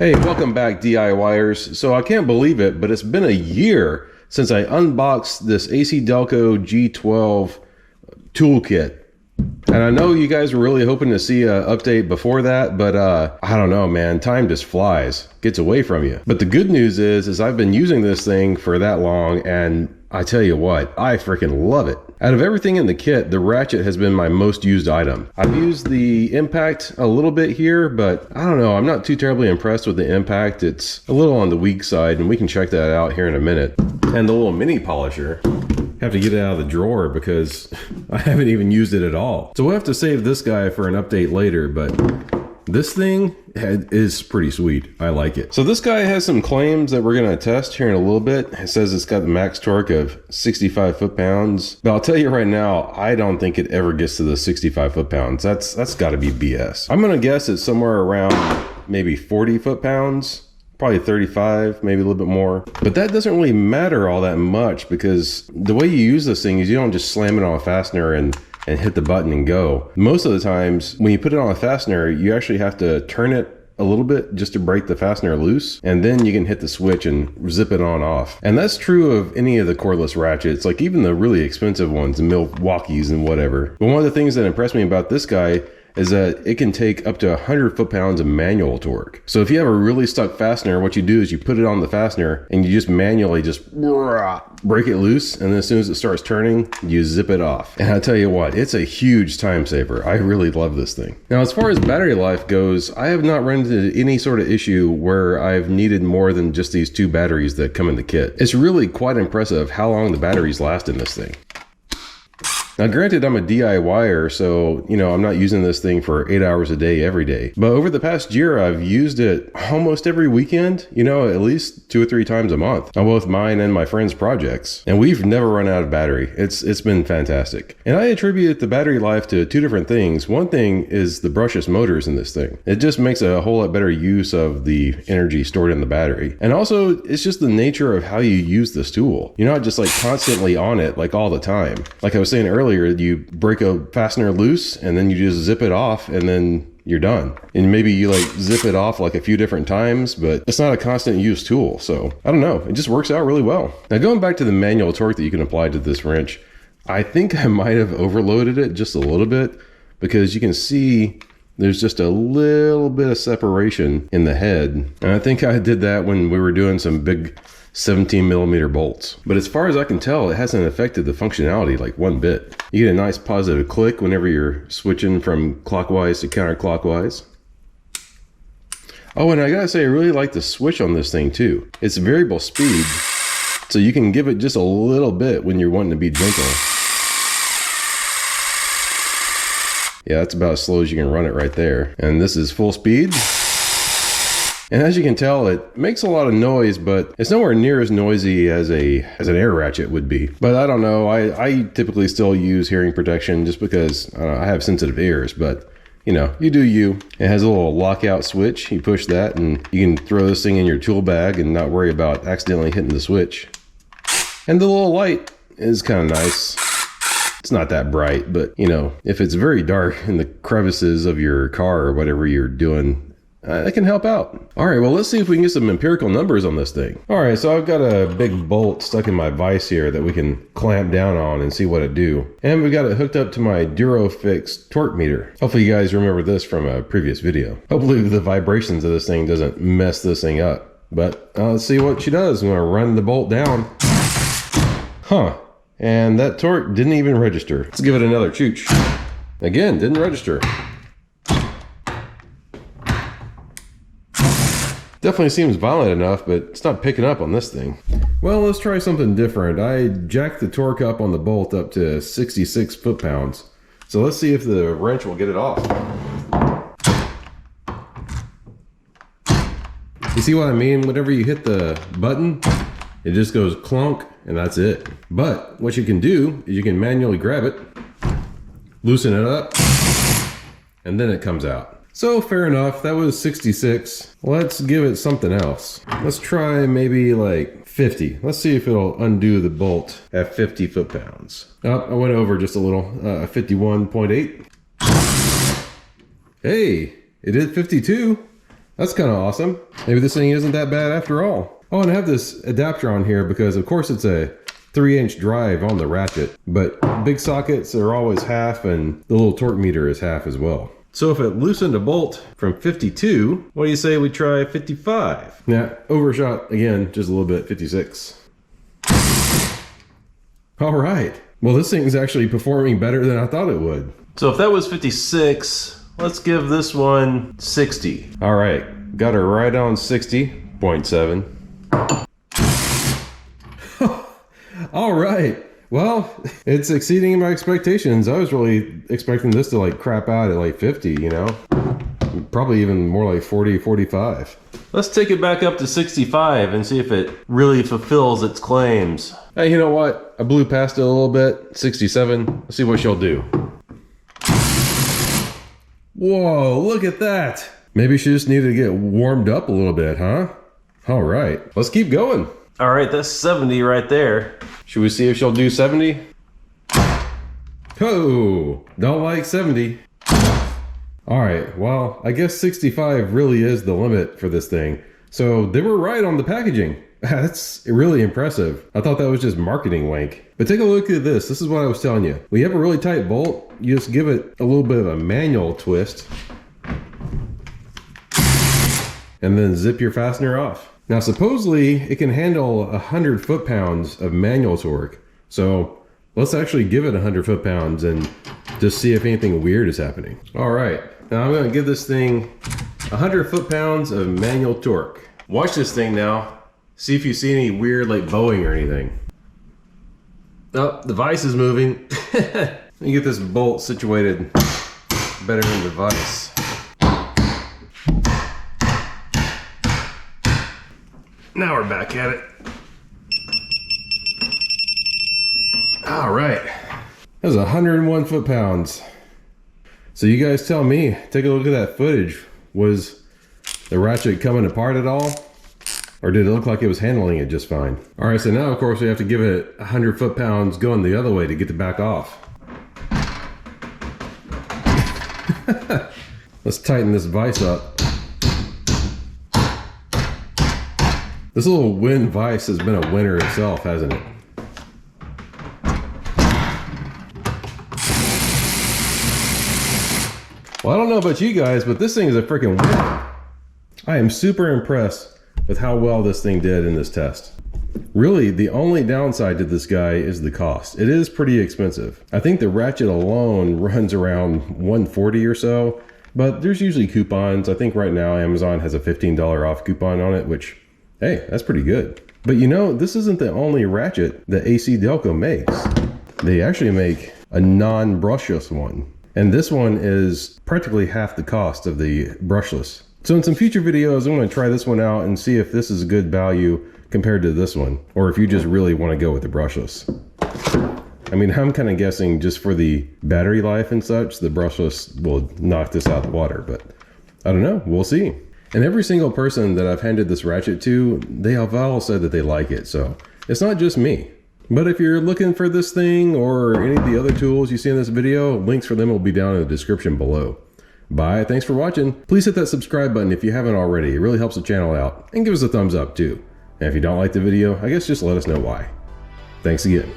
Hey, welcome back DIYers. So I can't believe it, but it's been a year since I unboxed this ACDelco G12 toolkit. And I know you guys were really hoping to see an update before that, but I don't know, man, time just flies, gets away from you. But the good news is I've been using this thing for that long, and I tell you what, I freaking love it. Out of everything in the kit, the Ratchet has been my most used item. I've used the Impact a little bit here, but I don't know, I'm not too terribly impressed with the Impact. It's a little on the weak side, and we can check that out here in a minute. And the little mini polisher, have to get it out of the drawer because I haven't even used it at all. So we'll have to save this guy for an update later, but this thing is pretty sweet. I like it. So this guy has some claims that we're gonna test here in a little bit. It says it's got the max torque of 65 foot-pounds. But I'll tell you right now, I don't think it ever gets to the 65 foot-pounds. That's gotta be BS. I'm gonna guess it's somewhere around maybe 40 foot-pounds. Probably 35, maybe a little bit more. But that doesn't really matter all that much because the way you use this thing is you don't just slam it on a fastener and hit the button and go. Most of the times when you put it on a fastener, you actually have to turn it a little bit just to break the fastener loose, and then you can hit the switch and zip it on off. And that's true of any of the cordless ratchets, like even the really expensive ones, the Milwaukees and whatever. But one of the things that impressed me about this guy is that it can take up to 100 foot-pounds of manual torque. So if you have a really stuck fastener, what you do is you put it on the fastener and you just manually just break it loose, and then as soon as it starts turning, you zip it off. And I tell you what, it's a huge time saver. I really love this thing. Now, as far as battery life goes, I have not run into any sort of issue where I've needed more than just these two batteries that come in the kit. It's really quite impressive how long the batteries last in this thing. Now, granted, I'm a DIYer, so, you know, I'm not using this thing for 8 hours a day every day. But over the past year, I've used it almost every weekend, you know, at least 2 or 3 times a month on both mine and my friends' projects. And we've never run out of battery. It's been fantastic. And I attribute the battery life to 2 different things. One thing is the brushless motors in this thing. It just makes a whole lot better use of the energy stored in the battery. And also, it's just the nature of how you use this tool. You're not just like constantly on it like all the time. Like I was saying earlier, you break a fastener loose and then you just zip it off and then you're done. And maybe you like zip it off like a few different times, but it's not a constant use tool. So I don't know, it just works out really well. Now, going back to the manual torque that you can apply to this wrench, I think I might have overloaded it just a little bit because you can see there's just a little bit of separation in the head. And I think I did that when we were doing some big 17mm bolts. But as far as I can tell, it hasn't affected the functionality like one bit. You get a nice positive click whenever you're switching from clockwise to counterclockwise. Oh, and I gotta say, I really like the switch on this thing too. It's variable speed, so you can give it just a little bit when you're wanting to be gentle. Yeah, that's about as slow as you can run it right there. And this is full speed. And as you can tell, it makes a lot of noise, but it's nowhere near as noisy as an air ratchet would be. But I don't know, I typically still use hearing protection just because I have sensitive ears, but you know, you do you. It has a little lockout switch. You push that and you can throw this thing in your tool bag and not worry about accidentally hitting the switch. And the little light is kind of nice. It's not that bright, but you know, if it's very dark in the crevices of your car or whatever you're doing, that can help out. All right, well, let's see if we can get some empirical numbers on this thing. All right, so I've got a big bolt stuck in my vise here that we can clamp down on and see what it do. And we've got it hooked up to my Durofix torque meter. Hopefully you guys remember this from a previous video. Hopefully the vibrations of this thing doesn't mess this thing up. But let's see what she does. I'm gonna run the bolt down. Huh, and that torque didn't even register. Let's give it another chooch. Again, didn't register. Definitely seems violent enough, but it's not picking up on this thing. Well, let's try something different. I jacked the torque up on the bolt up to 66 foot-pounds. So let's see if the wrench will get it off. You see what I mean? Whenever you hit the button, it just goes clunk and that's it. But what you can do is you can manually grab it, loosen it up, and then it comes out. So fair enough, that was 66. Let's give it something else. Let's try maybe like 50. Let's see if it'll undo the bolt at 50 foot-pounds. Oh, I went over just a little, 51.8. Hey, it did 52. That's kind of awesome. Maybe this thing isn't that bad after all. Oh, and I have this adapter on here because of course it's a 3-inch drive on the Ratchet, but big sockets are always half and the little torque meter is half as well. So if it loosened a bolt from 52, what do you say we try 55? Now, overshot again, just a little bit, 56. All right. Well, this thing is actually performing better than I thought it would. So if that was 56, let's give this one 60. All right, got her right on 60.7. All right. Well, it's exceeding my expectations. I was really expecting this to like crap out at like 50, you know? Probably even more like 40, 45. Let's take it back up to 65 and see if it really fulfills its claims. Hey, you know what? I blew past it a little bit. 67. Let's see what she'll do. Whoa, look at that. Maybe she just needed to get warmed up a little bit, huh? All right, let's keep going. All right, that's 70 right there. Should we see if she'll do 70? Oh, don't like 70. All right, well, I guess 65 really is the limit for this thing. So they were right on the packaging. That's really impressive. I thought that was just marketing wank. But take a look at this. This is what I was telling you. When you have a really tight bolt, you just give it a little bit of a manual twist and then zip your fastener off. Now, supposedly it can handle 100 foot-pounds of manual torque. So let's actually give it 100 foot-pounds and just see if anything weird is happening. All right, now I'm gonna give this thing 100 foot-pounds of manual torque. Watch this thing now. See if you see any weird like bowing or anything. Oh, the vise is moving. Let me get this bolt situated better in the vise. Now we're back at it. All right. That was 101 foot-pounds. So you guys tell me, take a look at that footage. Was the Ratchet coming apart at all? Or did it look like it was handling it just fine? All right, so now of course we have to give it 100 foot-pounds going the other way to get it back off. Let's tighten this vise up. This little wind vise has been a winner itself, hasn't it? Well, I don't know about you guys, but this thing is a freaking winner. I am super impressed with how well this thing did in this test. Really, the only downside to this guy is the cost. It is pretty expensive. I think the Ratchet alone runs around $140 or so, but there's usually coupons. I think right now Amazon has a $15 off coupon on it, which, hey, that's pretty good. But you know, this isn't the only Ratchet that ACDelco makes. They actually make a non-brushless one. And this one is practically half the cost of the brushless. So in some future videos, I'm going to try this one out and see if this is a good value compared to this one, or if you just really want to go with the brushless. I mean, I'm kind of guessing just for the battery life and such, the brushless will knock this out of the water, but I don't know, we'll see. And every single person that I've handed this Ratchet to, they have all said that they like it, so it's not just me. But if you're looking for this thing or any of the other tools you see in this video, links for them will be down in the description below. Bye, thanks for watching. Please hit that subscribe button if you haven't already. It really helps the channel out. And give us a thumbs up too. And if you don't like the video, I guess just let us know why. Thanks again.